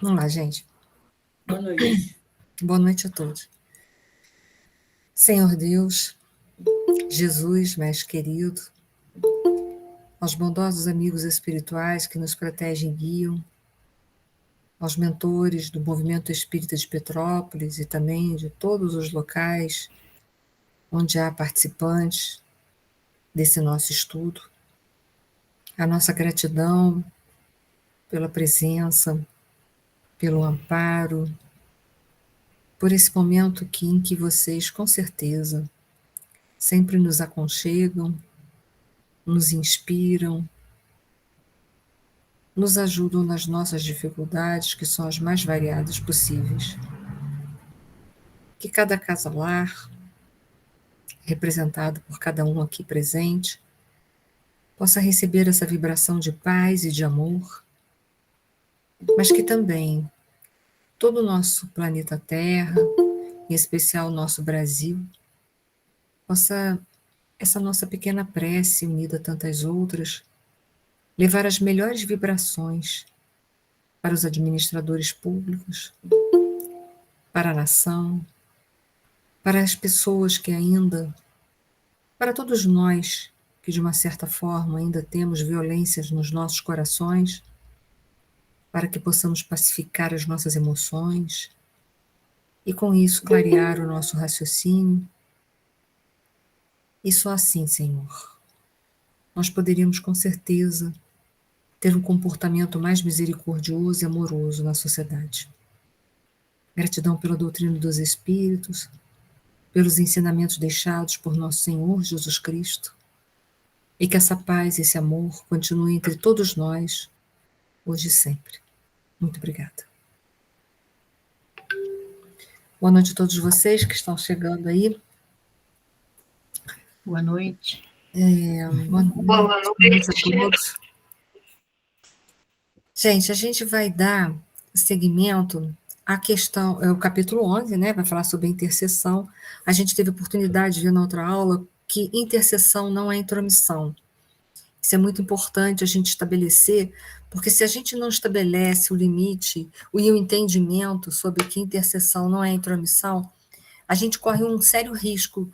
Vamos lá, gente. Boa noite. Boa noite a todos. Senhor Deus, Jesus, Mestre querido, aos bondosos amigos espirituais que nos protegem e guiam, aos mentores do Movimento Espírita de Petrópolis e também de todos os locais onde há participantes desse nosso estudo, a nossa gratidão pela presença, pelo amparo, por esse momento em que vocês, com certeza, sempre nos aconchegam, nos inspiram, nos ajudam nas nossas dificuldades, que são as mais variadas possíveis. Que cada casa-lar, representado por cada um aqui presente, possa receber essa vibração de paz e de amor, mas que também todo o nosso planeta Terra, em especial o nosso Brasil, possa essa nossa pequena prece, unida a tantas outras, levar as melhores vibrações para os administradores públicos, para a nação, para as pessoas que ainda, para todos nós que de uma certa forma ainda temos violências nos nossos corações, para que possamos pacificar as nossas emoções e com isso clarear o nosso raciocínio. E só assim, Senhor, nós poderíamos com certeza ter um comportamento mais misericordioso e amoroso na sociedade. Gratidão pela doutrina dos Espíritos, pelos ensinamentos deixados por nosso Senhor Jesus Cristo, e que essa paz e esse amor continuem entre todos nós, hoje e sempre. Muito obrigada. Boa noite a todos vocês que estão chegando aí. Boa noite. Boa noite a todos. Gente, a gente vai dar seguimento à questão, é o capítulo 11, né? Vai falar sobre intercessão. A gente teve oportunidade de ver na outra aula que intercessão não é intromissão. Isso é muito importante a gente estabelecer, porque se a gente não estabelece o limite e o entendimento sobre que intercessão não é intromissão, a gente corre um sério risco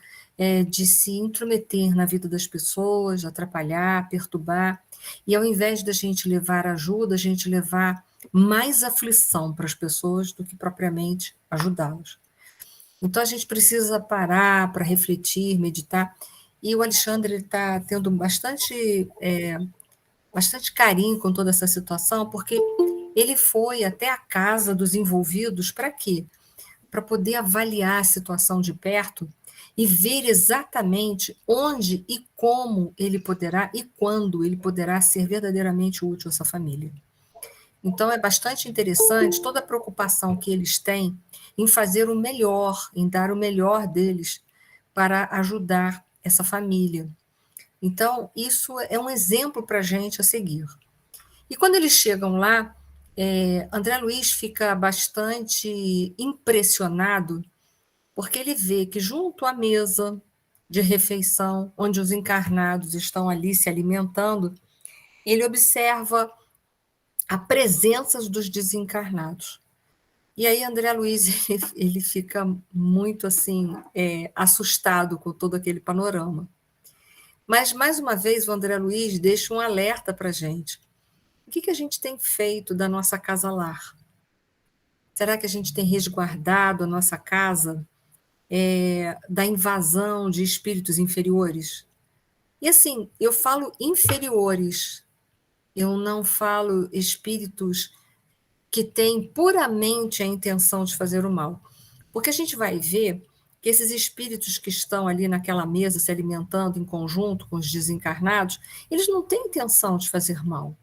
de se intrometer na vida das pessoas, atrapalhar, perturbar, e ao invés da gente levar ajuda, a gente levar mais aflição para as pessoas do que propriamente ajudá-las. Então a gente precisa parar para refletir, meditar, e o Alexandre está tendo bastante carinho com toda essa situação, porque ele foi até a casa dos envolvidos para quê? Para poder avaliar a situação de perto e ver exatamente onde e como ele poderá e quando ele poderá ser verdadeiramente útil a essa família. Então, é bastante interessante toda a preocupação que eles têm em fazer o melhor, em dar o melhor deles para ajudar essa família. Então, isso é um exemplo para a gente a seguir. E quando eles chegam lá, André Luiz fica bastante impressionado, porque ele vê que junto à mesa de refeição, onde os encarnados estão ali se alimentando, ele observa a presença dos desencarnados. E aí André Luiz ele fica muito assim assustado com todo aquele panorama. Mas mais uma vez o André Luiz deixa um alerta para a gente. O que a gente tem feito da nossa casa lar? Será que a gente tem resguardado a nossa casa da invasão de espíritos inferiores? E assim, eu falo inferiores, eu não falo espíritos que têm puramente a intenção de fazer o mal. Porque a gente vai ver que esses espíritos que estão ali naquela mesa se alimentando em conjunto com os desencarnados, eles não têm intenção de fazer mal.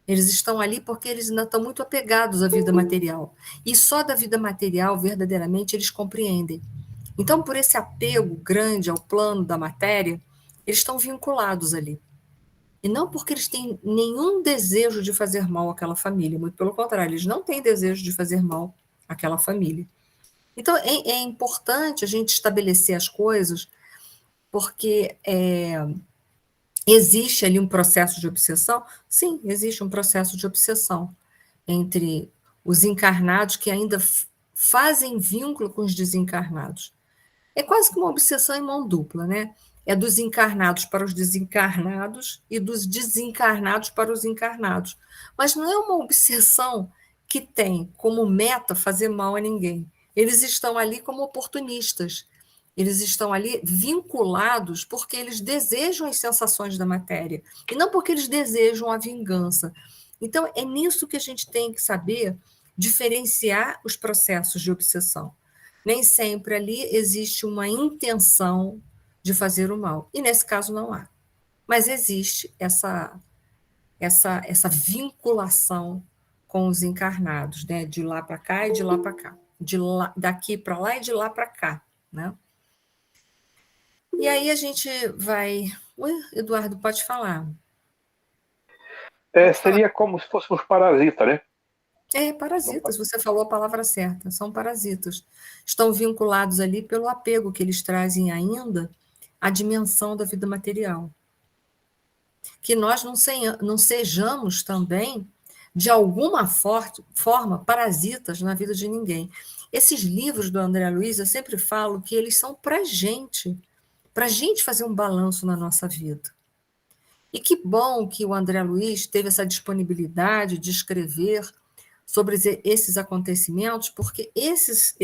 Eles estão ali porque eles ainda estão muito apegados à vida material. E só da vida material, verdadeiramente, eles compreendem. Então, por esse apego grande ao plano da matéria, eles estão vinculados ali. E não porque eles têm nenhum desejo de fazer mal àquela família, muito pelo contrário, eles não têm desejo de fazer mal àquela família. Então, é importante a gente estabelecer as coisas, porque existe ali um processo de obsessão? Sim, existe um processo de obsessão entre os encarnados que ainda fazem vínculo com os desencarnados. É quase que uma obsessão em mão dupla, né? É dos encarnados para os desencarnados e dos desencarnados para os encarnados. Mas não é uma obsessão que tem como meta fazer mal a ninguém. Eles estão ali como oportunistas. Eles estão ali vinculados porque eles desejam as sensações da matéria e não porque eles desejam a vingança. Então, é nisso que a gente tem que saber diferenciar os processos de obsessão. Nem sempre ali existe uma intenção de fazer o mal. E nesse caso não há. Mas existe essa vinculação com os encarnados, né? De lá para cá e de lá para cá. Daqui para lá e de lá para cá. Né? E aí a gente vai. Ui, Eduardo, pode falar. Pode falar. Seria como se fôssemos parasita, né? Parasitas, você falou a palavra certa, são parasitas. Estão vinculados ali pelo apego que eles trazem ainda à dimensão da vida material. Que nós não sejamos também, de alguma forma, parasitas na vida de ninguém. Esses livros do André Luiz, eu sempre falo que eles são para a gente fazer um balanço na nossa vida. E que bom que o André Luiz teve essa disponibilidade de escrever sobre esses acontecimentos, porque esses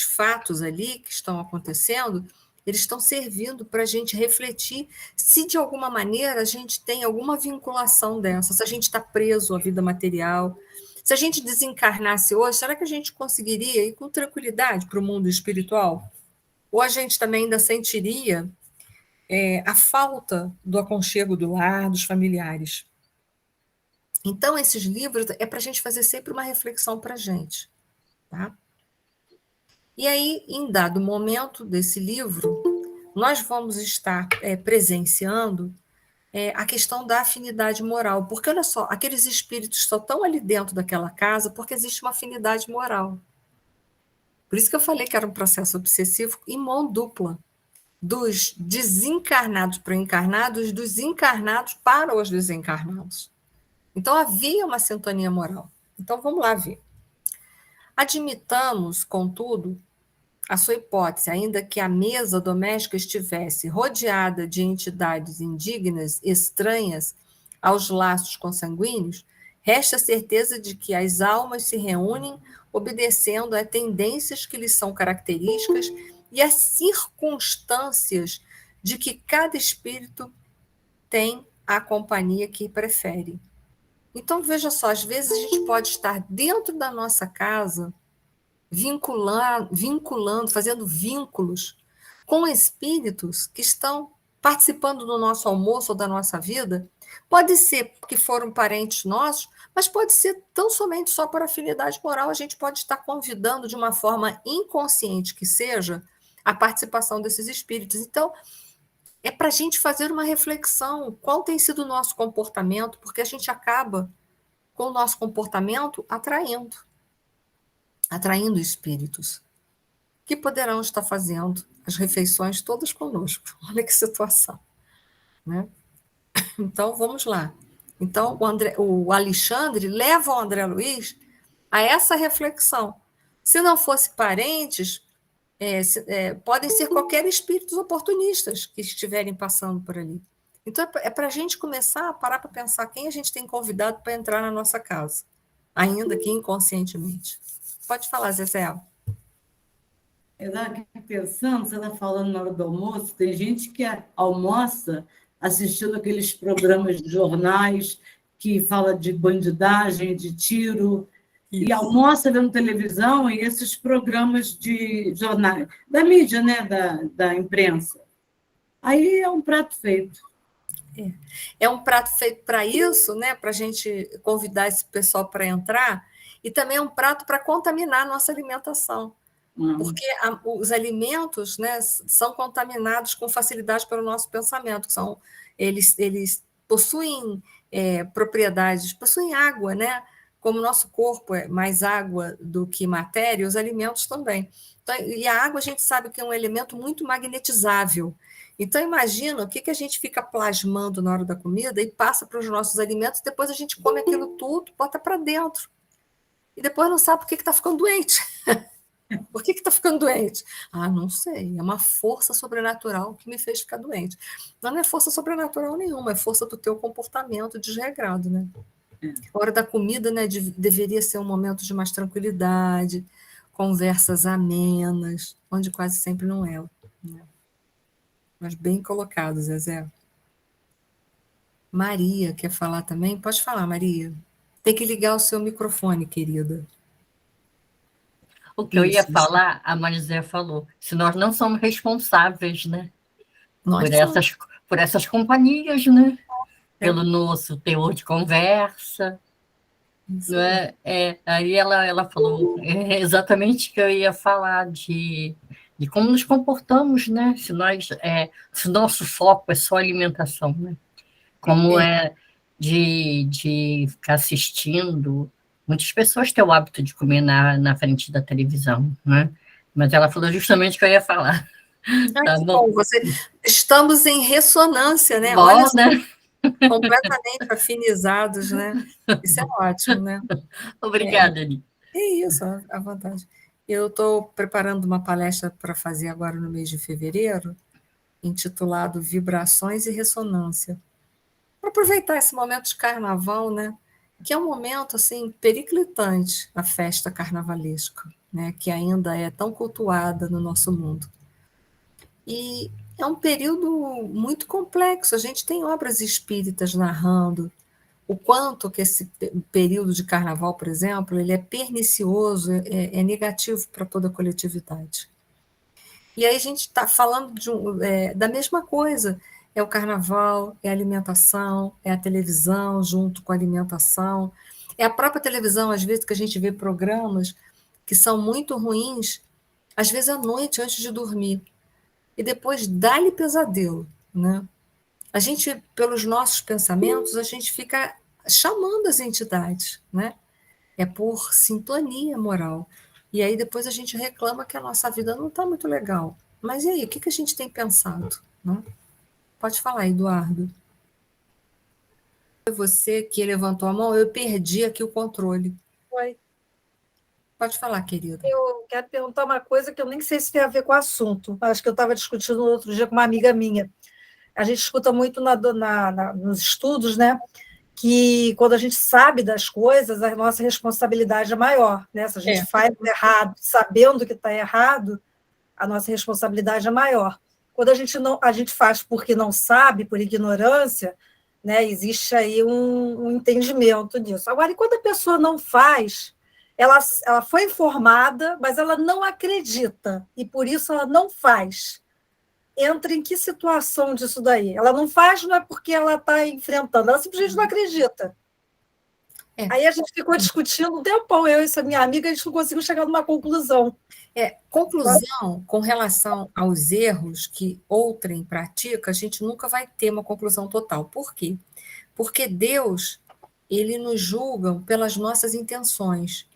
fatos ali que estão acontecendo, eles estão servindo para a gente refletir se de alguma maneira a gente tem alguma vinculação dessa, se a gente está preso à vida material. Se a gente desencarnasse hoje, será que a gente conseguiria ir com tranquilidade para o mundo espiritual? Ou a gente também ainda sentiria a falta do aconchego do lar, dos familiares? Então, esses livros é para a gente fazer sempre uma reflexão para a gente. Tá? E aí, em dado momento desse livro, nós vamos estar presenciando a questão da afinidade moral. Porque, olha só, aqueles espíritos só estão ali dentro daquela casa porque existe uma afinidade moral. Por isso que eu falei que era um processo obsessivo em mão dupla. Dos desencarnados para encarnados, dos encarnados para os desencarnados. Então, havia uma sintonia moral. Então, vamos lá ver. Admitamos, contudo, a sua hipótese, ainda que a mesa doméstica estivesse rodeada de entidades indignas, estranhas aos laços consanguíneos, resta a certeza de que as almas se reúnem obedecendo a tendências que lhes são características e as circunstâncias de que cada espírito tem a companhia que prefere. Então, veja só, às vezes a gente pode estar dentro da nossa casa, vinculando, fazendo vínculos com espíritos que estão participando do nosso almoço ou da nossa vida. Pode ser que foram parentes nossos, mas pode ser tão somente só por afinidade moral. A gente pode estar convidando de uma forma inconsciente que seja a participação desses espíritos. Então, é para a gente fazer uma reflexão. Qual tem sido o nosso comportamento? Porque a gente acaba, com o nosso comportamento, atraindo espíritos que poderão estar fazendo as refeições todas conosco. Olha que situação. Né? Então, vamos lá. Então, o Alexandre leva o André Luiz a essa reflexão. Se não fosse parentes, podem ser qualquer espíritos oportunistas que estiverem passando por ali. Então, é para a gente começar a parar para pensar quem a gente tem convidado para entrar na nossa casa, ainda que inconscientemente. Pode falar, Zezé. Eu estava aqui pensando, você está falando na hora do almoço, tem gente que almoça assistindo aqueles programas de jornais que fala de bandidagem, de tiro, isso. E almoça vendo televisão e esses programas de jornais, da mídia, né, da imprensa. Aí é um prato feito. É um prato feito para isso, né, para a gente convidar esse pessoal para entrar, e também é um prato para contaminar a nossa alimentação. Porque os alimentos, né, são contaminados com facilidade pelo nosso pensamento. Eles possuem propriedades, possuem água, né? Como o nosso corpo é mais água do que matéria, os alimentos também. Então, e a água a gente sabe que é um elemento muito magnetizável. Então, imagina o que a gente fica plasmando na hora da comida e passa para os nossos alimentos, depois a gente come aquilo tudo, bota para dentro. e depois não sabe por que está ficando doente. Por que está ficando doente? Ah, não sei, é uma força sobrenatural que me fez ficar doente. Não é força sobrenatural nenhuma, é força do teu comportamento desregrado, né? A hora da comida, né, deveria ser um momento de mais tranquilidade, conversas amenas, onde quase sempre não é. Né? Mas bem colocado, Zezé. Maria quer falar também? Pode falar, Maria. Tem que ligar o seu microfone, querida. O que eu ia Isso. falar, a Marizé falou, se nós não somos responsáveis, né, Nós por essas companhias, né, pelo nosso teor de conversa, Isso não é? Aí ela falou exatamente o que eu ia falar de como nos comportamos, né, se o nosso foco é só alimentação, né, como de ficar assistindo. Muitas pessoas têm o hábito de comer na frente da televisão, né? Mas ela falou justamente o que eu ia falar. Tá que bom? bom. Estamos em ressonância, né? Olha Bom, só, né? completamente afinizados, né? Isso é ótimo, né? Obrigada, Ani. É isso, à vontade. Eu estou preparando uma palestra para fazer agora no mês de fevereiro, intitulado Vibrações e Ressonância. Para aproveitar esse momento de carnaval, né? Que é um momento assim periclitante, a festa carnavalesca, né? Que ainda é tão cultuada no nosso mundo. E é um período muito complexo. A gente tem obras espíritas narrando o quanto que esse período de carnaval, por exemplo, ele é pernicioso, é negativo para toda a coletividade. E aí a gente está falando da mesma coisa. É o carnaval, é a alimentação, é a televisão junto com a alimentação. É a própria televisão, às vezes, que a gente vê programas que são muito ruins, às vezes à noite, antes de dormir. E depois dá-lhe pesadelo, né? A gente, pelos nossos pensamentos, a gente fica chamando as entidades, né? É por sintonia moral. E aí depois a gente reclama que a nossa vida não está muito legal. Mas e aí, o que a gente tem pensado? Né? Pode falar, Eduardo. Foi você que levantou a mão, eu perdi aqui o controle. Oi. Pode falar, querida. Eu quero perguntar uma coisa que eu nem sei se tem a ver com o assunto. Acho que eu estava discutindo no outro dia com uma amiga minha. A gente escuta muito nos estudos, né? Que quando a gente sabe das coisas, a nossa responsabilidade é maior. Né? Se a gente faz errado, sabendo que está errado, a nossa responsabilidade é maior. Quando a gente faz porque não sabe, por ignorância, né? Existe aí um entendimento disso. Agora, e quando a pessoa não faz, ela foi informada, mas ela não acredita, e por isso ela não faz. Entra em que situação disso daí? Ela não faz, não é porque ela está enfrentando, ela simplesmente não acredita. Aí a gente ficou discutindo um tempão, eu e essa minha amiga, a gente não conseguiu chegar numa conclusão. Conclusão, com relação aos erros que outrem pratica, a gente nunca vai ter uma conclusão total. Por quê? Porque Deus, ele nos julga pelas nossas intenções,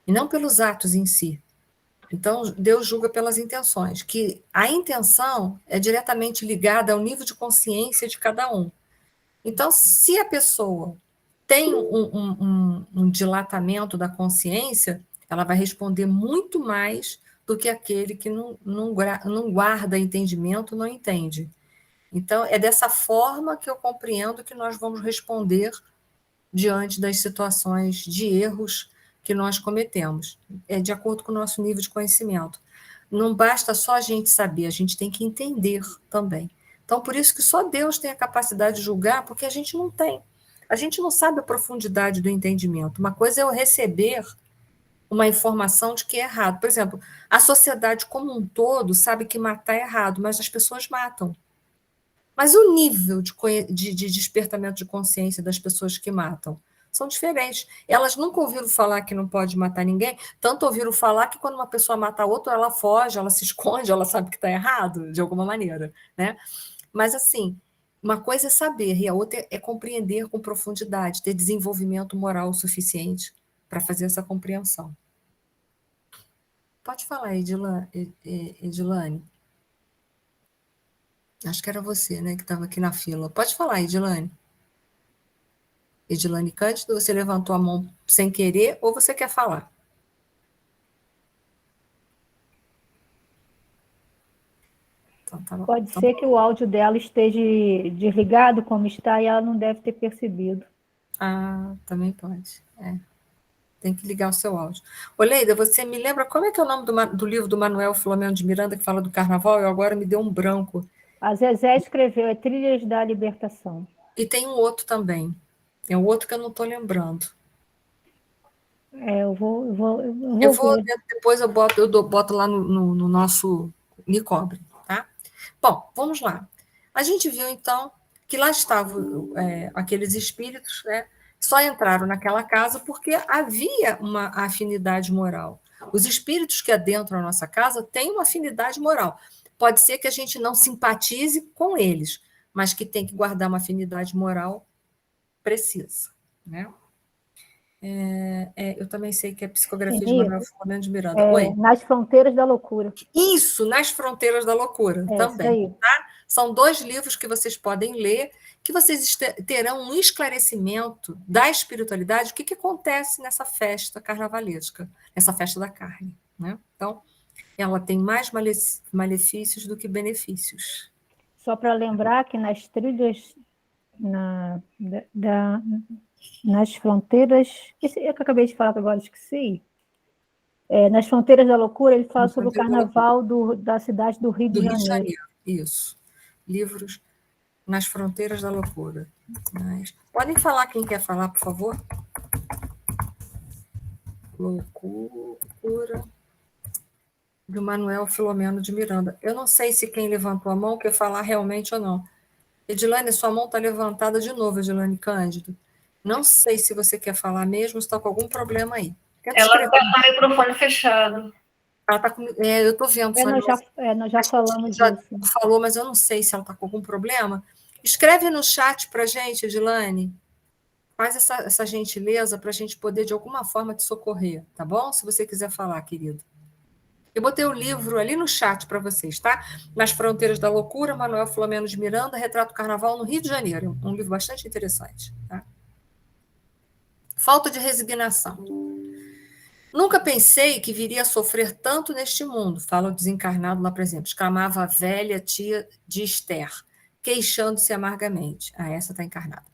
e não pelos atos em si. Então, Deus julga pelas intenções, que a intenção é diretamente ligada ao nível de consciência de cada um. Então, se a pessoa tem um dilatamento da consciência, ela vai responder muito mais do que aquele que não guarda entendimento, não entende. Então, é dessa forma que eu compreendo que nós vamos responder diante das situações de erros que nós cometemos, de acordo com o nosso nível de conhecimento. Não basta só a gente saber, a gente tem que entender também. Então, por isso que só Deus tem a capacidade de julgar, porque a gente não tem. A gente não sabe a profundidade do entendimento. Uma coisa é eu receber uma informação de que é errado. Por exemplo, a sociedade como um todo sabe que matar é errado, mas as pessoas matam. Mas o nível de despertamento de consciência das pessoas que matam são diferentes. Elas nunca ouviram falar que não pode matar ninguém, tanto ouviram falar que quando uma pessoa mata a outra, ela foge, ela se esconde, ela sabe que está errado, de alguma maneira. Né? Mas, assim, uma coisa é saber, e a outra é compreender com profundidade, ter desenvolvimento moral suficiente para fazer essa compreensão. Pode falar, Edilane. Acho que era você, né, que estava aqui na fila. Pode falar, Edilane. Edilane Cândido, você levantou a mão sem querer ou você quer falar? Então, tá bom. Pode ser que o áudio dela esteja desligado, como está, e ela não deve ter percebido. Ah, também pode. Tem que ligar o seu áudio. Ô, Leida, você me lembra como é que é o nome do livro do Manuel Filomeno de Miranda que fala do carnaval? Eu agora me deu um branco. A Zezé escreveu Trilhas da Libertação. E tem um outro também. Tem um outro que eu não estou lembrando. Eu vou ver. Depois eu boto lá no nosso Me Cobre, tá? Bom, vamos lá. A gente viu, então, que lá estavam aqueles espíritos, né? Só entraram naquela casa porque havia uma afinidade moral. Os espíritos que adentram a nossa casa têm uma afinidade moral. Pode ser que a gente não simpatize com eles, mas que tem que guardar uma afinidade moral precisa, né? Eu também sei que é psicografia de Manuel Filomeno de Miranda. Oi? Nas Fronteiras da Loucura. Isso, Nas Fronteiras da Loucura, também. Isso aí. Tá? São 2 livros que vocês podem ler, que vocês terão um esclarecimento da espiritualidade, o que acontece nessa festa carnavalesca, nessa festa da carne. Né? Então, ela tem mais malefícios do que benefícios. Só para lembrar que nas trilhas nas fronteiras, que eu acabei de falar agora, esqueci. Nas Fronteiras da Loucura, ele fala sobre o carnaval da cidade do Rio de Janeiro. Isso. Livros Nas Fronteiras da Loucura. Podem falar quem quer falar, por favor? Loucura do Manuel Filomeno de Miranda. Eu não sei se quem levantou a mão quer falar realmente ou não. Edilane, sua mão está levantada de novo, Edilane Cândido. Não sei se você quer falar mesmo, está com algum problema aí. Ela está com o microfone fechado. Ela está com... eu estou vendo. Nós já falamos já disso. Falou, mas eu não sei se ela está com algum problema. Escreve no chat para a gente, Edilane. Faz essa gentileza para a gente poder, de alguma forma, te socorrer, tá bom? Se você quiser falar, querido. Eu botei o livro ali no chat para vocês, tá? Nas Fronteiras da Loucura, Manuel Filomeno de Miranda, Retrato Carnaval no Rio de Janeiro. Um livro bastante interessante, tá? Falta de resignação. Nunca pensei que viria a sofrer tanto neste mundo, fala o desencarnado lá, por exemplo, exclamava a velha tia de Esther, queixando-se amargamente. Essa está encarnada.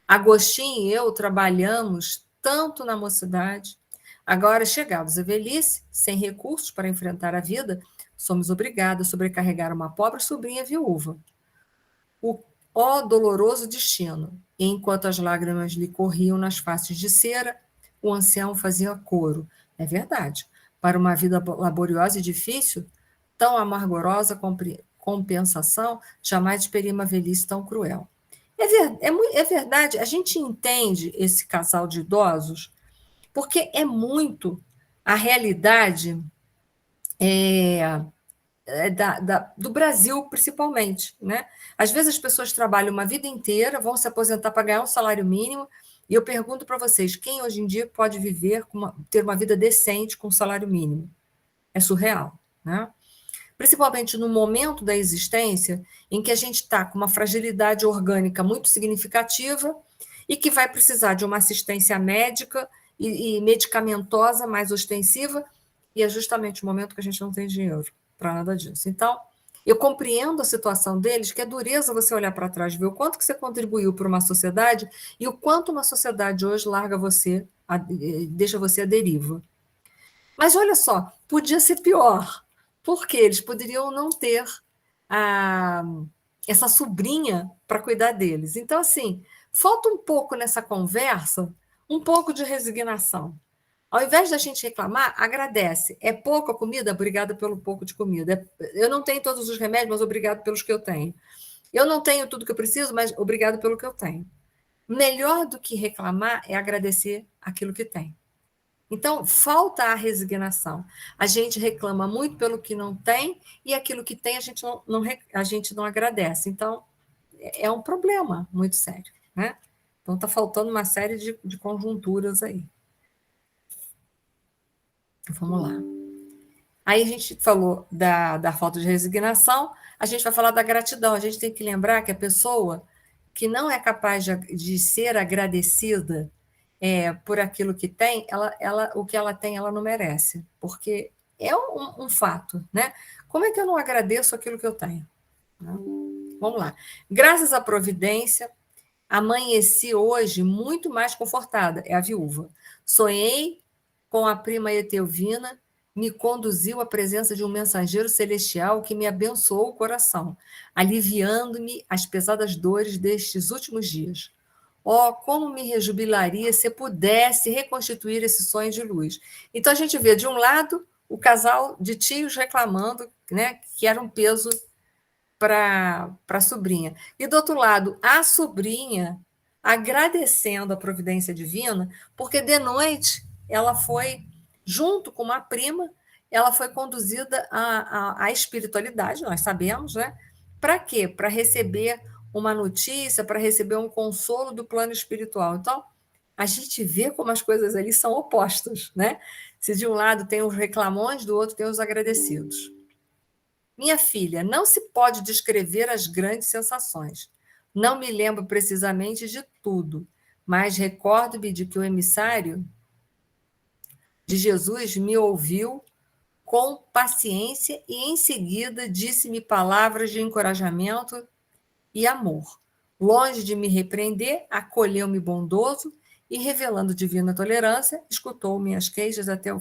Agostinho e eu trabalhamos tanto na mocidade. Agora, chegados à velhice, sem recursos para enfrentar a vida, somos obrigados a sobrecarregar uma pobre sobrinha viúva. Ó doloroso destino! E enquanto as lágrimas lhe corriam nas faces de cera, o ancião fazia coro. É verdade. Para uma vida laboriosa e difícil, tão amargorosa compensação, jamais esperei uma velhice tão cruel. É verdade, a gente entende esse casal de idosos porque é muito a realidade do Brasil, principalmente. Né? Às vezes as pessoas trabalham uma vida inteira, vão se aposentar para ganhar um salário mínimo, e eu pergunto para vocês, quem hoje em dia pode viver, ter uma vida decente com um salário mínimo? É surreal. Né? Principalmente no momento da existência em que a gente está com uma fragilidade orgânica muito significativa e que vai precisar de uma assistência médica e medicamentosa mais ostensiva, e é justamente o momento que a gente não tem dinheiro para nada disso. Então, eu compreendo a situação deles, que é dureza você olhar para trás e ver o quanto que você contribuiu para uma sociedade e o quanto uma sociedade hoje larga você, deixa você à deriva. Mas olha só, podia ser pior, porque eles poderiam não ter essa sobrinha para cuidar deles. Então, assim, falta um pouco nessa conversa, um pouco de resignação. Ao invés da gente reclamar, agradece. É pouca comida? Obrigada pelo pouco de comida. Eu não tenho todos os remédios, mas obrigado pelos que eu tenho. Eu não tenho tudo que eu preciso, mas obrigado pelo que eu tenho. Melhor do que reclamar é agradecer aquilo que tem. Então, falta a resignação. A gente reclama muito pelo que não tem e aquilo que tem a gente não agradece. Então, é um problema muito sério. Né? Então, está faltando uma série de conjunturas aí. Vamos lá. Aí a gente falou da falta de resignação, a gente vai falar da gratidão. A gente tem que lembrar que a pessoa que não é capaz de ser agradecida por aquilo que tem, o que ela tem, ela não merece, porque é um fato, né? Como é que eu não agradeço aquilo que eu tenho? Vamos lá. Graças à providência, amanheci hoje muito mais confortada, é a viúva. Sonhei com a prima Etelvina, me conduziu à presença de um mensageiro celestial que me abençoou o coração, aliviando-me as pesadas dores destes últimos dias. Oh, como me rejubilaria se pudesse reconstituir esse sonho de luz. Então, a gente vê, de um lado, o casal de tios reclamando, né, que era um peso para a sobrinha. E, do outro lado, a sobrinha agradecendo a providência divina, porque de noite ela foi, junto com uma prima, ela foi conduzida à espiritualidade, nós sabemos, né? Para quê? Para receber uma notícia, para receber um consolo do plano espiritual. Então, a gente vê como as coisas ali são opostas, né? Se de um lado tem os reclamões, do outro tem os agradecidos. Minha filha, não se pode descrever as grandes sensações. Não me lembro precisamente de tudo, mas recordo-me de que o emissário de Jesus me ouviu com paciência e, em seguida, disse-me palavras de encorajamento e amor. Longe de me repreender, acolheu-me bondoso e, revelando divina tolerância, escutou minhas queixas até ao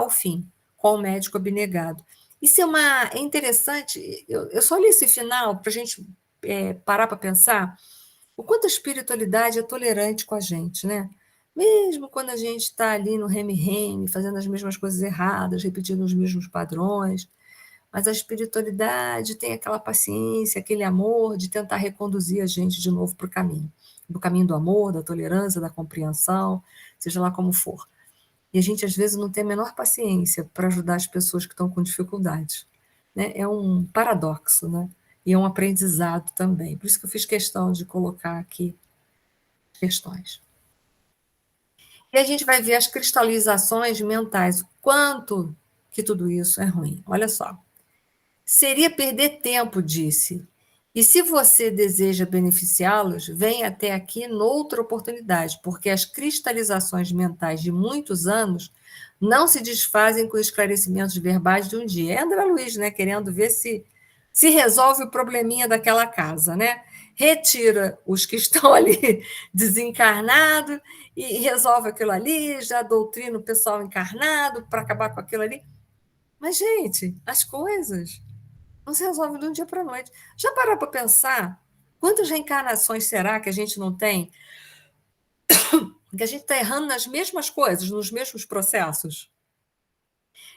fim, com o médico abnegado. Isso é interessante, eu só li esse final para a gente parar para pensar o quanto a espiritualidade é tolerante com a gente, né? Mesmo quando a gente está ali no reme-reme, fazendo as mesmas coisas erradas, repetindo os mesmos padrões, mas a espiritualidade tem aquela paciência, aquele amor de tentar reconduzir a gente de novo para o caminho do amor, da tolerância, da compreensão, seja lá como for. E a gente, às vezes, não tem a menor paciência para ajudar as pessoas que estão com dificuldades, né? É um paradoxo, né? E é um aprendizado também. Por isso que eu fiz questão de colocar aqui questões. E a gente vai ver as cristalizações mentais, o quanto que tudo isso é ruim. Olha só. Seria perder tempo, disse. E se você deseja beneficiá-los, venha até aqui noutra oportunidade, porque as cristalizações mentais de muitos anos não se desfazem com esclarecimentos verbais de um dia. É André Luiz, né, querendo ver se resolve o probleminha daquela casa, né? Retira os que estão ali desencarnados e resolve aquilo ali, já doutrina o pessoal encarnado para acabar com aquilo ali. Mas, gente, as coisas não se resolve de um dia para a noite. Já parou para pensar quantas reencarnações será que a gente não tem? Que a gente está errando nas mesmas coisas, nos mesmos processos.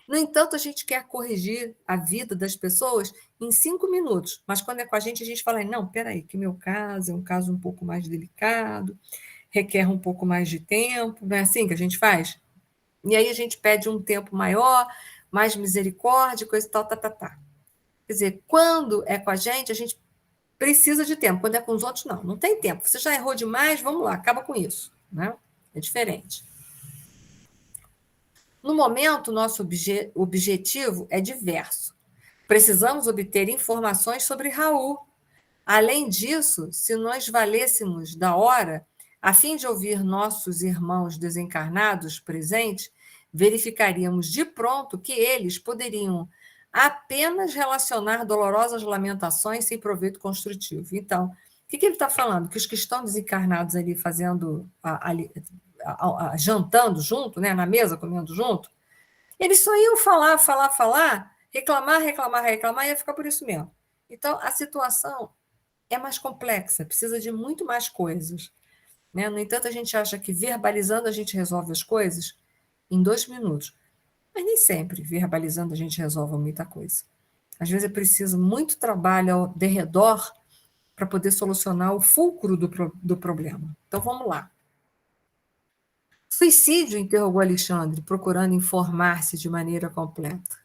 No entanto, a gente quer corrigir a vida das pessoas em 5 minutos, mas quando é com a gente fala, não, peraí, que meu caso é um caso um pouco mais delicado, requer um pouco mais de tempo, não é assim que a gente faz? E aí a gente pede um tempo maior, mais misericórdia, coisa e tal, tá. Quer dizer, quando é com a gente precisa de tempo. Quando é com os outros, não tem tempo. Você já errou demais, vamos lá, acaba com isso. Né? É diferente. No momento, nosso objetivo é diverso. Precisamos obter informações sobre Raul. Além disso, se nós valêssemos da hora, a fim de ouvir nossos irmãos desencarnados presentes, verificaríamos de pronto que eles poderiam apenas relacionar dolorosas lamentações sem proveito construtivo. Então, o que ele está falando? Que os que estão desencarnados ali fazendo, jantando junto, né, na mesa, comendo junto, eles só iam falar, reclamar, e ia ficar por isso mesmo. Então, a situação é mais complexa, precisa de muito mais coisas. Né? No entanto, a gente acha que verbalizando a gente resolve as coisas em 2 minutos. Mas nem sempre, verbalizando, a gente resolve muita coisa. Às vezes é preciso muito trabalho ao derredor para poder solucionar o fulcro do problema. Então, vamos lá. Suicídio? Interrogou Alexandre, procurando informar-se de maneira completa.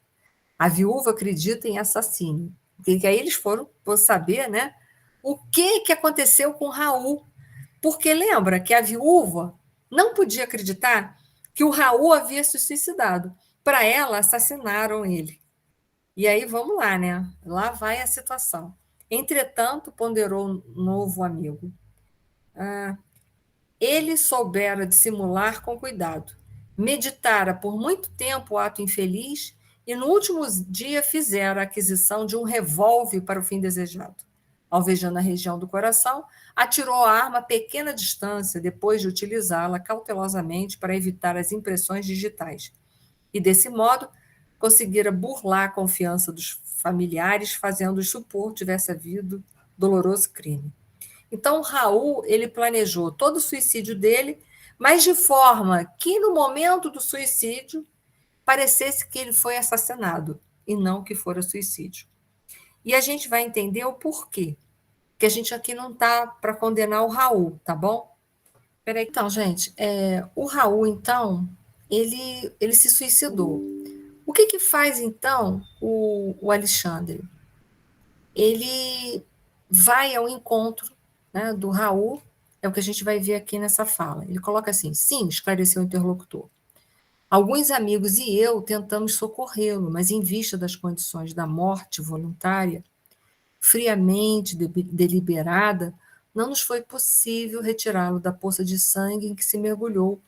A viúva acredita em assassínio. E aí eles foram saber, né, o que aconteceu com Raul. Porque lembra que a viúva não podia acreditar que o Raul havia se suicidado. Para ela, assassinaram ele. E aí, vamos lá, né? Lá vai a situação. Entretanto, ponderou um novo amigo, ele soubera dissimular com cuidado, meditara por muito tempo o ato infeliz e no último dia fizera a aquisição de um revólver para o fim desejado. Alvejando a região do coração, atirou a arma a pequena distância, depois de utilizá-la cautelosamente para evitar as impressões digitais. E, desse modo, conseguira burlar a confiança dos familiares, fazendo-os supor tivesse havido doloroso crime. Então, Raul, ele planejou todo o suicídio dele, mas de forma que, no momento do suicídio, parecesse que ele foi assassinado, e não que fora suicídio. E a gente vai entender o porquê, que a gente aqui não está para condenar o Raul, tá bom? Peraí. Então, gente, o Raul, então, ele se suicidou. O que faz, então, o Alexandre? Ele vai ao encontro, né, do Raul, é o que a gente vai ver aqui nessa fala. Ele coloca assim: sim, esclareceu o interlocutor. Alguns amigos e eu tentamos socorrê-lo, mas em vista das condições da morte voluntária, friamente deliberada, não nos foi possível retirá-lo da poça de sangue em que se mergulhou,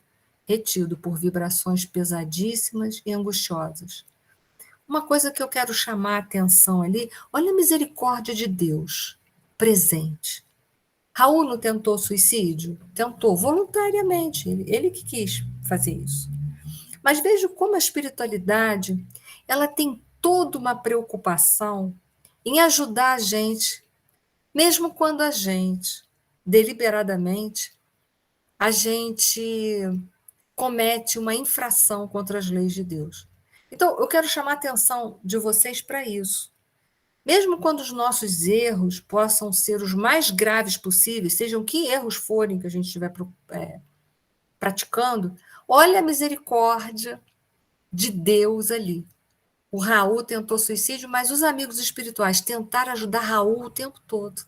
retido por vibrações pesadíssimas e angustiosas. Uma coisa que eu quero chamar a atenção ali, olha a misericórdia de Deus, presente. Raul não tentou suicídio? Tentou, voluntariamente, ele que quis fazer isso. Mas veja como a espiritualidade, ela tem toda uma preocupação em ajudar a gente, mesmo quando a gente, deliberadamente, a gente comete uma infração contra as leis de Deus. Então, eu quero chamar a atenção de vocês para isso. Mesmo quando os nossos erros possam ser os mais graves possíveis, sejam que erros forem que a gente estiver praticando, olha a misericórdia de Deus ali. O Raul tentou suicídio, mas os amigos espirituais tentaram ajudar Raul o tempo todo.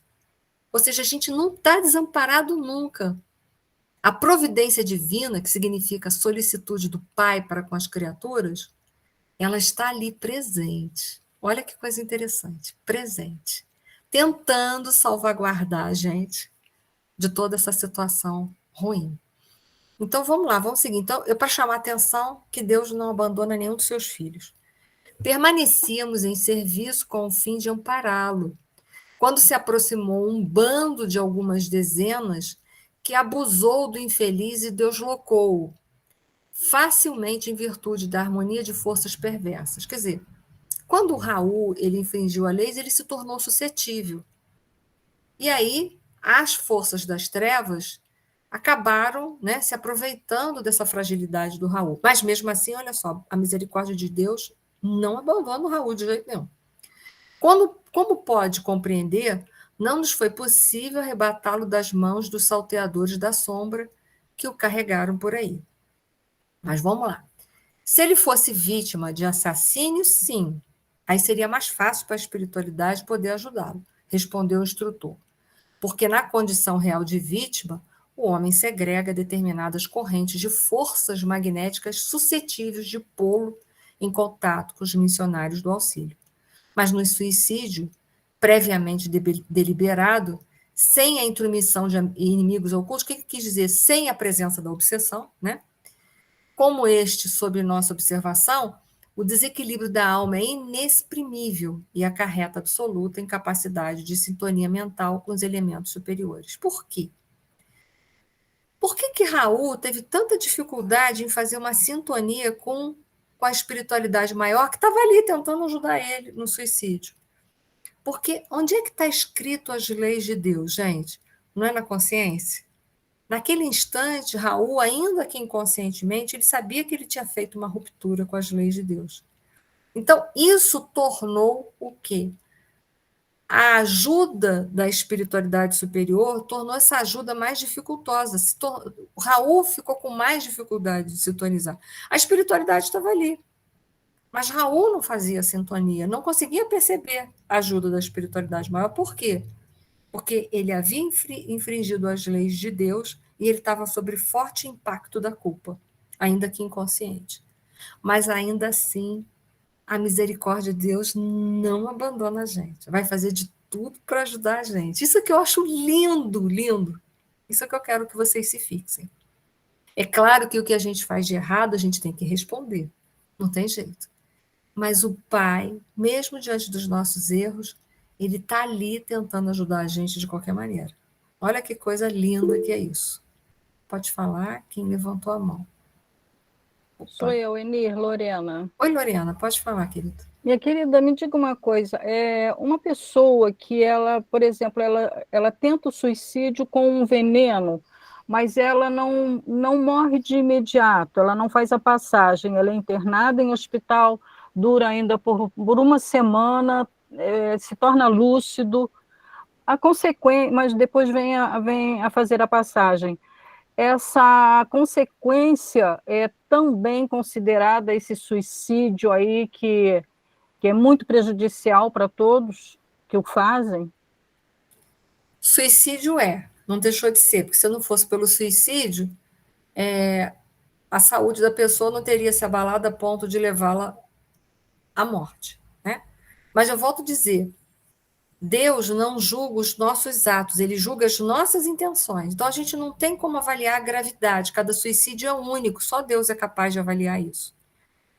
Ou seja, a gente não está desamparado nunca. A providência divina, que significa a solicitude do Pai para com as criaturas, ela está ali presente. Olha que coisa interessante, presente, tentando salvaguardar a gente de toda essa situação ruim. Então, vamos lá, vamos seguir. Então, para chamar a atenção que Deus não abandona nenhum dos seus filhos. Permanecíamos em serviço com o fim de ampará-lo, quando se aproximou um bando de algumas dezenas que abusou do infeliz e deslocou-o, facilmente em virtude da harmonia de forças perversas. Quer dizer, quando o Raul ele infringiu a lei, ele se tornou suscetível. E aí, as forças das trevas acabaram, né, se aproveitando dessa fragilidade do Raul. Mas, mesmo assim, olha só, a misericórdia de Deus não abandona o Raul de jeito nenhum. Como pode compreender, não nos foi possível arrebatá-lo das mãos dos salteadores da sombra que o carregaram por aí. Mas vamos lá. Se ele fosse vítima de assassínio, sim. Aí seria mais fácil para a espiritualidade poder ajudá-lo, respondeu o instrutor. Porque na condição real de vítima, o homem segrega determinadas correntes de forças magnéticas suscetíveis de pô-lo em contato com os missionários do auxílio. Mas no suicídio, previamente deliberado, sem a intromissão de inimigos ocultos, o que quis dizer? Sem a presença da obsessão, né? Como este, sob nossa observação, o desequilíbrio da alma é inexprimível e acarreta absoluta incapacidade de sintonia mental com os elementos superiores. Por quê? Por que Raul teve tanta dificuldade em fazer uma sintonia com a espiritualidade maior que estava ali tentando ajudar ele no suicídio? Porque onde é que está escrito as leis de Deus, gente? Não é na consciência? Naquele instante, Raul, ainda que inconscientemente, ele sabia que ele tinha feito uma ruptura com as leis de Deus. Então, isso tornou o quê? A ajuda da espiritualidade superior tornou essa ajuda mais dificultosa. O Raul ficou com mais dificuldade de sintonizar. A espiritualidade estava ali, mas Raul não fazia sintonia, não conseguia perceber a ajuda da espiritualidade maior. Por quê? Porque ele havia infringido as leis de Deus e ele estava sob forte impacto da culpa, ainda que inconsciente. Mas ainda assim, a misericórdia de Deus não abandona a gente. Vai fazer de tudo para ajudar a gente. Isso é que eu acho lindo, lindo. Isso é que eu quero que vocês se fixem. É claro que o que a gente faz de errado, a gente tem que responder. Não tem jeito. Mas o Pai, mesmo diante dos nossos erros, ele está ali tentando ajudar a gente de qualquer maneira. Olha que coisa linda que é isso. Pode falar quem levantou a mão. Opa. Sou eu, Enir, Lorena. Oi, Lorena, pode falar, querida. Minha querida, me diga uma coisa, uma pessoa que ela, por exemplo, ela tenta o suicídio com um veneno, mas ela não morre de imediato, ela não faz a passagem, ela é internada em hospital, dura ainda por uma semana, se torna lúcido, a consequência, mas depois vem a fazer a passagem. Essa consequência é também considerada esse suicídio aí que é muito prejudicial para todos que o fazem? Suicídio não deixou de ser, porque se não fosse pelo suicídio, a saúde da pessoa não teria se abalado a ponto de levá-la à morte, né? Mas eu volto a dizer, Deus não julga os nossos atos, ele julga as nossas intenções. Então a gente não tem como avaliar a gravidade, cada suicídio é único, só Deus é capaz de avaliar isso.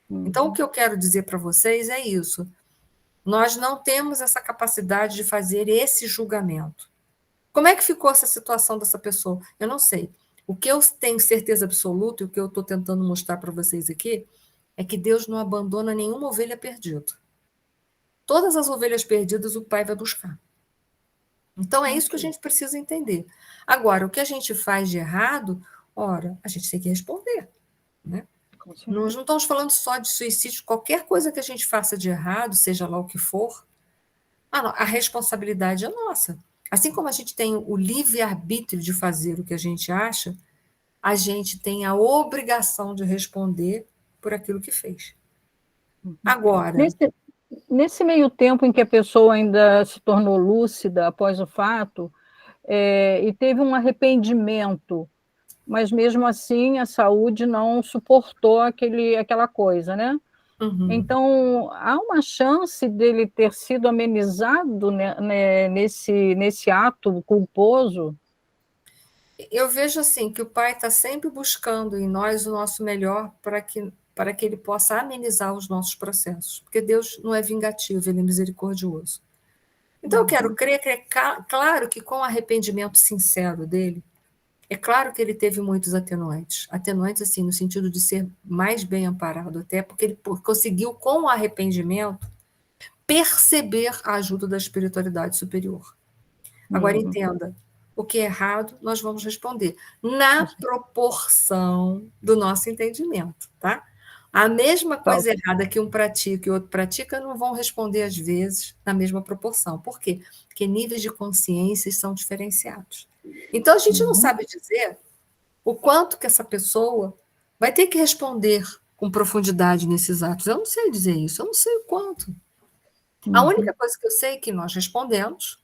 Então o que eu quero dizer para vocês é isso. Nós não temos essa capacidade de fazer esse julgamento. Como é que ficou essa situação dessa pessoa? Eu não sei. O que eu tenho certeza absoluta, e o que eu estou tentando mostrar para vocês aqui, é que Deus não abandona nenhuma ovelha perdida. Todas as ovelhas perdidas o Pai vai buscar. Então é isso que a gente precisa entender. Agora, o que a gente faz de errado, ora, a gente tem que responder, né? Nós não estamos falando só de suicídio, qualquer coisa que a gente faça de errado, seja lá o que for, a responsabilidade é nossa. Assim como a gente tem o livre-arbítrio de fazer o que a gente acha, a gente tem a obrigação de responder por aquilo que fez. Agora... Nesse meio tempo em que a pessoa ainda se tornou lúcida após o fato, e teve um arrependimento, mas mesmo assim a saúde não suportou aquela coisa, né? Uhum. Então, há uma chance dele ter sido amenizado, né, nesse ato culposo? Eu vejo assim que o Pai está sempre buscando em nós o nosso melhor para que ele possa amenizar os nossos processos, porque Deus não é vingativo, ele é misericordioso. Então eu quero crer que claro que com o arrependimento sincero dele, é claro que ele teve muitos atenuantes assim, no sentido de ser mais bem amparado, até porque ele conseguiu, com o arrependimento, perceber a ajuda da espiritualidade superior. Agora, entenda, o que é errado, nós vamos responder na proporção do nosso entendimento, tá? A mesma coisa errada que um pratica e outro pratica não vão responder, às vezes, na mesma proporção. Por quê? Porque níveis de consciência são diferenciados. Então, a gente não sabe dizer o quanto que essa pessoa vai ter que responder com profundidade nesses atos. Eu não sei dizer isso, eu não sei o quanto. A única coisa que eu sei é que nós respondemos,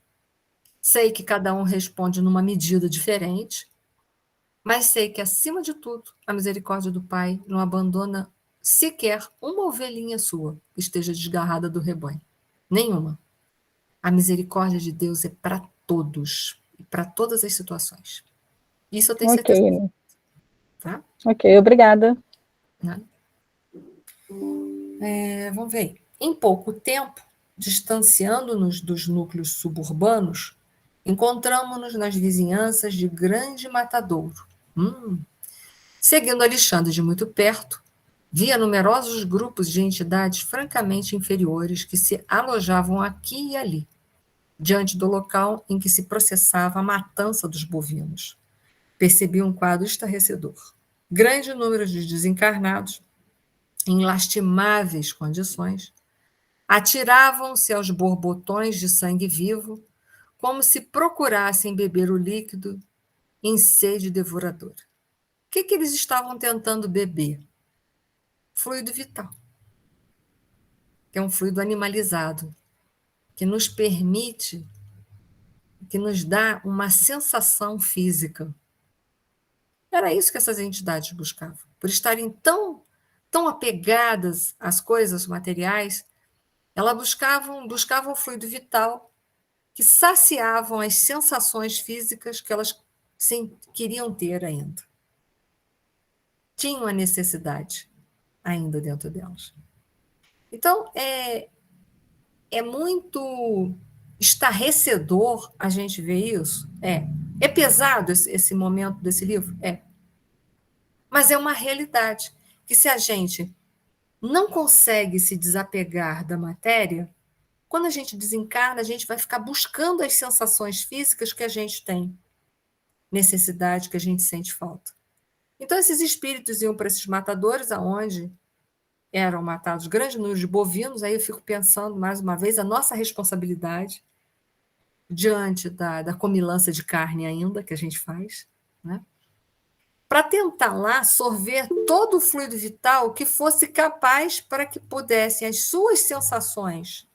sei que cada um responde numa medida diferente, mas sei que, acima de tudo, a misericórdia do Pai não abandona sequer uma ovelhinha sua que esteja desgarrada do rebanho. Nenhuma. A misericórdia de Deus é para todos, e para todas as situações. Isso eu tenho certeza. Tá? Ok, obrigada. Vamos ver. Em pouco tempo, distanciando-nos dos núcleos suburbanos, encontramos-nos nas vizinhanças de Grande Matadouro. Seguindo Alexandre de muito perto, via numerosos grupos de entidades francamente inferiores que se alojavam aqui e ali, diante do local em que se processava a matança dos bovinos. Percebi um quadro estarrecedor. Grande número de desencarnados, em lastimáveis condições, atiravam-se aos borbotões de sangue vivo, como se procurassem beber o líquido em sede devoradora. O que eles estavam tentando beber? Fluido vital, que é um fluido animalizado, que nos permite, que nos dá uma sensação física. Era isso que essas entidades buscavam. Por estarem tão apegadas às coisas materiais, elas buscavam o fluido vital que saciavam as sensações físicas que elas queriam ter ainda. Tinham a necessidade ainda dentro delas. Então, é muito estarrecedor a gente ver isso. É pesado esse momento desse livro? Mas é uma realidade, que se a gente não consegue se desapegar da matéria, quando a gente desencarna, a gente vai ficar buscando as sensações físicas que a gente tem necessidade, que a gente sente falta. Então, esses espíritos iam para esses matadores, aonde eram matados grandes números de bovinos. Aí eu fico pensando, mais uma vez, a nossa responsabilidade diante da comilança de carne ainda que a gente faz, né? Para tentar lá sorver todo o fluido vital que fosse capaz para que pudessem as suas sensações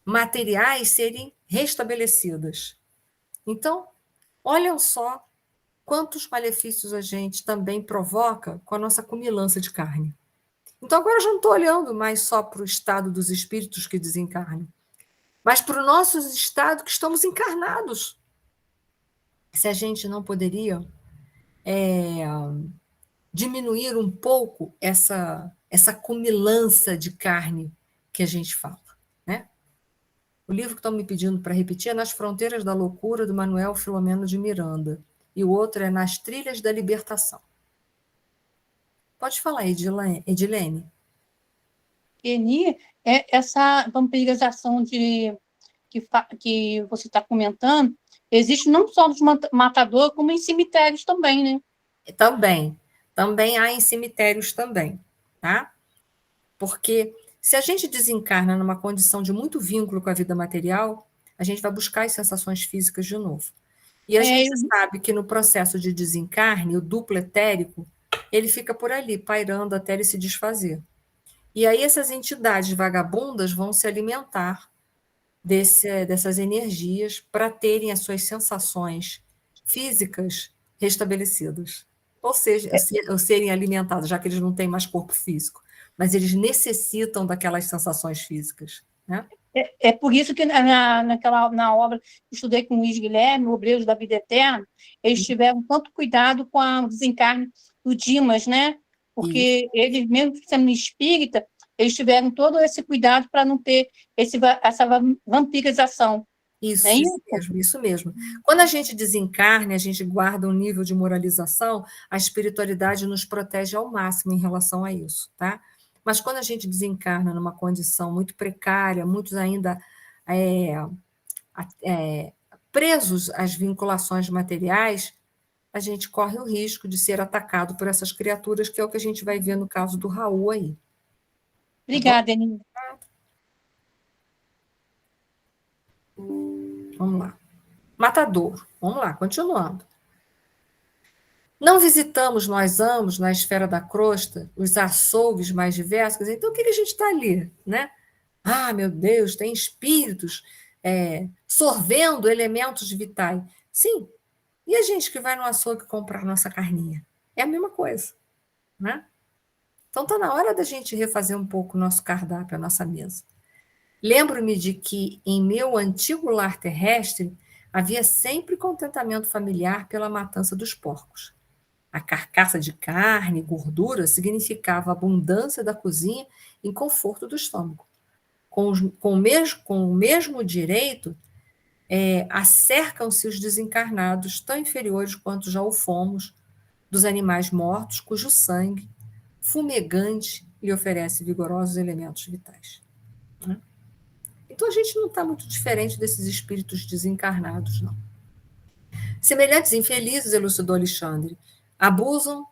materiais serem restabelecidas. Então, olham só quantos malefícios a gente também provoca com a nossa comilança de carne. Então, agora eu já não estou olhando mais só para o estado dos espíritos que desencarnam, mas para o nosso estado que estamos encarnados. Se a gente não poderia diminuir um pouco essa comilança de carne que a gente fala, né? O livro que estão me pedindo para repetir é Nas Fronteiras da Loucura, do Manuel Filomeno de Miranda, e o outro é Nas Trilhas da Libertação. Pode falar, Edilene. Eni, essa vampirização que você está comentando, existe não só nos matadores, como em cemitérios também, né? Também há em cemitérios também, tá? Porque se a gente desencarna numa condição de muito vínculo com a vida material, a gente vai buscar as sensações físicas de novo. E a gente sabe que no processo de desencarne, o duplo etérico, ele fica por ali, pairando até ele se desfazer. E aí essas entidades vagabundas vão se alimentar dessas energias para terem as suas sensações físicas restabelecidas. Ou seja, serem alimentados, já que eles não têm mais corpo físico, mas eles necessitam daquelas sensações físicas, né? É por isso que na obra que estudei com o Luiz Guilherme, Obreiros da Vida Eterna, eles tiveram tanto cuidado com o desencarne do Dimas, né? Porque eles, mesmo sendo espírita, eles tiveram todo esse cuidado para não ter essa vampirização. Isso mesmo. Quando a gente desencarna, a gente guarda um nível de moralização, a espiritualidade nos protege ao máximo em relação a isso, tá? Mas quando a gente desencarna numa condição muito precária, muitos ainda presos às vinculações materiais, a gente corre o risco de ser atacado por essas criaturas, que é o que a gente vai ver no caso do Raul aí. Obrigada, Eni. Vamos lá. Matador. Vamos lá, continuando. Não visitamos nós ambos, na esfera da crosta, os açougues mais diversos. Quer dizer, então, o que a gente está ali? Né? Ah, meu Deus, tem espíritos sorvendo elementos vitais. Sim. E a gente que vai no açougue comprar nossa carninha? É a mesma coisa. Né? Então, está na hora da gente refazer um pouco o nosso cardápio, a nossa mesa. Lembro-me de que, em meu antigo lar terrestre, havia sempre contentamento familiar pela matança dos porcos. A carcaça de carne e gordura significava a abundância da cozinha e conforto do estômago. Com o mesmo direito, acercam-se os desencarnados, tão inferiores quanto já o fomos, dos animais mortos, cujo sangue, fumegante, lhe oferece vigorosos elementos vitais. Né? Então, a gente não está muito diferente desses espíritos desencarnados, não. Semelhantes infelizes, elucidou Alexandre, abusam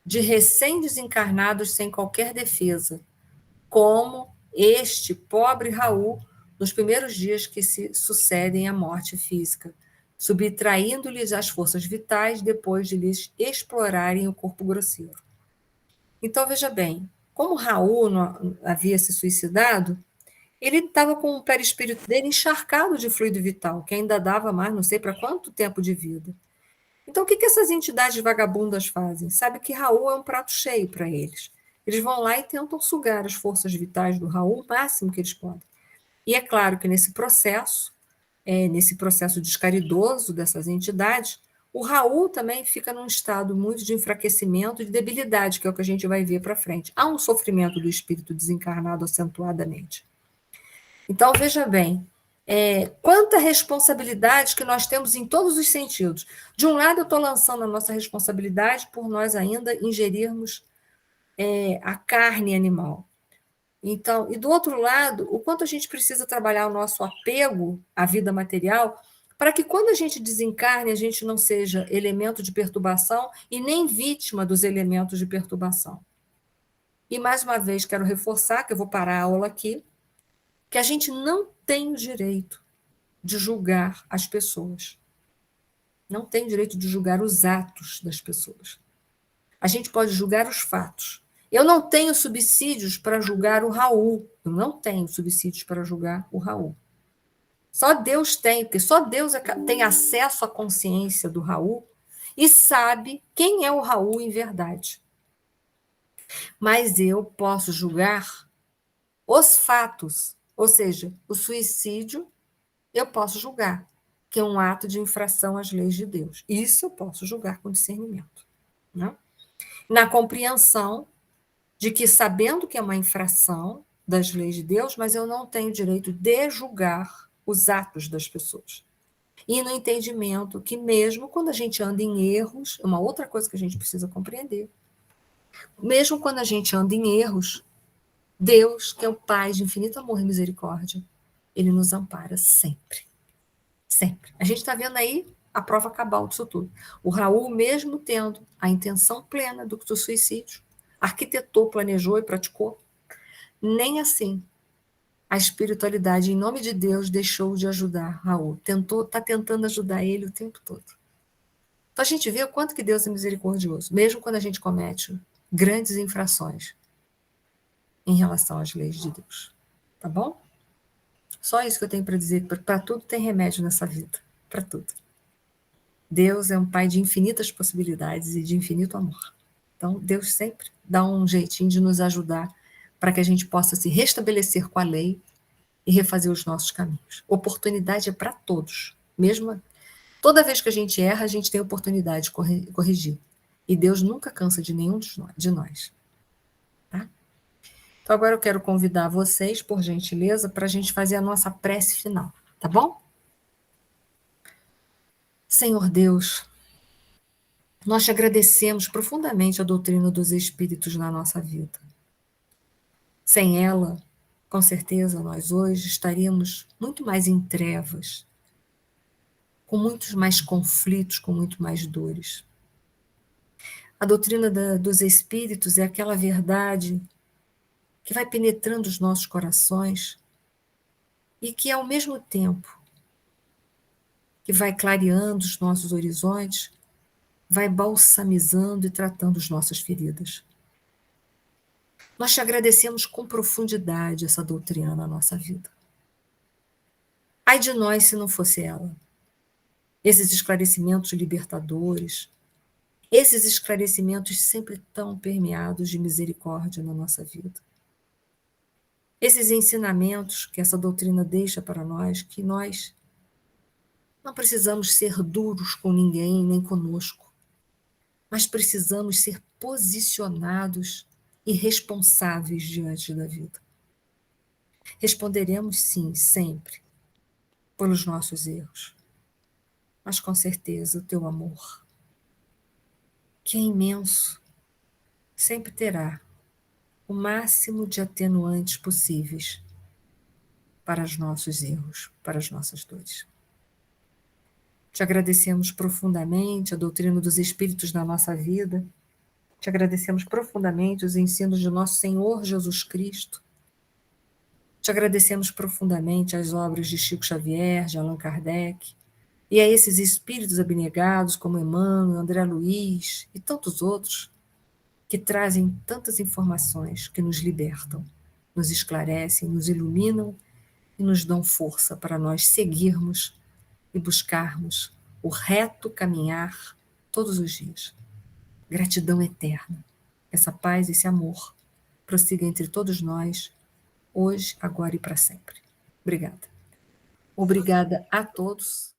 de recém-desencarnados sem qualquer defesa, como este pobre Raul nos primeiros dias que se sucedem à morte física, subtraindo-lhes as forças vitais depois de lhes explorarem o corpo grosseiro. Então, veja bem, como Raul não havia se suicidado, ele estava com o perispírito dele encharcado de fluido vital, que ainda dava mais, não sei para quanto tempo de vida. Então, o que essas entidades vagabundas fazem? Sabe que Raul é um prato cheio para eles. Eles vão lá e tentam sugar as forças vitais do Raul o máximo que eles podem. E é claro que nesse processo descaridoso dessas entidades, o Raul também fica num estado muito de enfraquecimento e de debilidade, que é o que a gente vai ver para frente. Há um sofrimento do espírito desencarnado acentuadamente. Então, veja bem, quanta responsabilidade que nós temos em todos os sentidos. De um lado, eu estou lançando a nossa responsabilidade por nós ainda ingerirmos a carne animal. Então, e do outro lado, o quanto a gente precisa trabalhar o nosso apego à vida material para que quando a gente desencarne, a gente não seja elemento de perturbação e nem vítima dos elementos de perturbação. E, mais uma vez, quero reforçar, que eu vou parar a aula aqui, que a gente não tem o direito de julgar as pessoas. Não tem o direito de julgar os atos das pessoas. A gente pode julgar os fatos. Eu não tenho subsídios para julgar o Raul. Eu não tenho subsídios para julgar o Raul. Só Deus tem, porque só Deus tem acesso à consciência do Raul e sabe quem é o Raul em verdade. Mas eu posso julgar os fatos, ou seja, o suicídio, eu posso julgar, que é um ato de infração às leis de Deus. Isso eu posso julgar com discernimento. Né? Na compreensão de que, sabendo que é uma infração das leis de Deus, mas eu não tenho direito de julgar os atos das pessoas. E no entendimento que mesmo quando a gente anda em erros, é uma outra coisa que a gente precisa compreender, mesmo quando a gente anda em erros, Deus, que é o Pai de infinito amor e misericórdia, Ele nos ampara sempre. Sempre. A gente está vendo aí a prova cabal disso tudo. O Raul, mesmo tendo a intenção plena do suicídio, arquitetou, planejou e praticou, nem assim a espiritualidade, em nome de Deus, deixou de ajudar Raul. Está tentando ajudar ele o tempo todo. Então a gente vê o quanto que Deus é misericordioso, mesmo quando a gente comete grandes infrações em relação às leis de Deus. Tá bom? Só isso que eu tenho para dizer. Para tudo tem remédio nessa vida. Para tudo. Deus é um Pai de infinitas possibilidades e de infinito amor. Então, Deus sempre dá um jeitinho de nos ajudar para que a gente possa se restabelecer com a lei e refazer os nossos caminhos. Oportunidade é para todos. Mesmo toda vez que a gente erra, a gente tem oportunidade de corrigir. E Deus nunca cansa de nenhum de nós. Tá? Então, agora eu quero convidar vocês, por gentileza, para a gente fazer a nossa prece final. Tá bom? Senhor Deus, nós te agradecemos profundamente a doutrina dos Espíritos na nossa vida. Sem ela, com certeza, nós hoje estaríamos muito mais em trevas, com muitos mais conflitos, com muito mais dores. A doutrina dos Espíritos é aquela verdade que vai penetrando os nossos corações e que, ao mesmo tempo que vai clareando os nossos horizontes, vai balsamizando e tratando as nossas feridas. Nós te agradecemos com profundidade essa doutrina na nossa vida. Ai de nós se não fosse ela. Esses esclarecimentos libertadores, esses esclarecimentos sempre tão permeados de misericórdia na nossa vida. Esses ensinamentos que essa doutrina deixa para nós, que nós não precisamos ser duros com ninguém, nem conosco, mas precisamos ser posicionados e responsáveis diante da vida. Responderemos sim, sempre, pelos nossos erros, mas com certeza o teu amor, que é imenso, sempre terá o máximo de atenuantes possíveis para os nossos erros, para as nossas dores. Te agradecemos profundamente a doutrina dos Espíritos na nossa vida. Te agradecemos profundamente os ensinos de nosso Senhor Jesus Cristo. Te agradecemos profundamente as obras de Chico Xavier, de Allan Kardec, e a esses espíritos abnegados como Emmanuel, André Luiz e tantos outros, que trazem tantas informações que nos libertam, nos esclarecem, nos iluminam e nos dão força para nós seguirmos e buscarmos o reto caminhar todos os dias. Gratidão eterna. Essa paz, esse amor, prossiga entre todos nós, hoje, agora e para sempre. Obrigada. Obrigada a todos.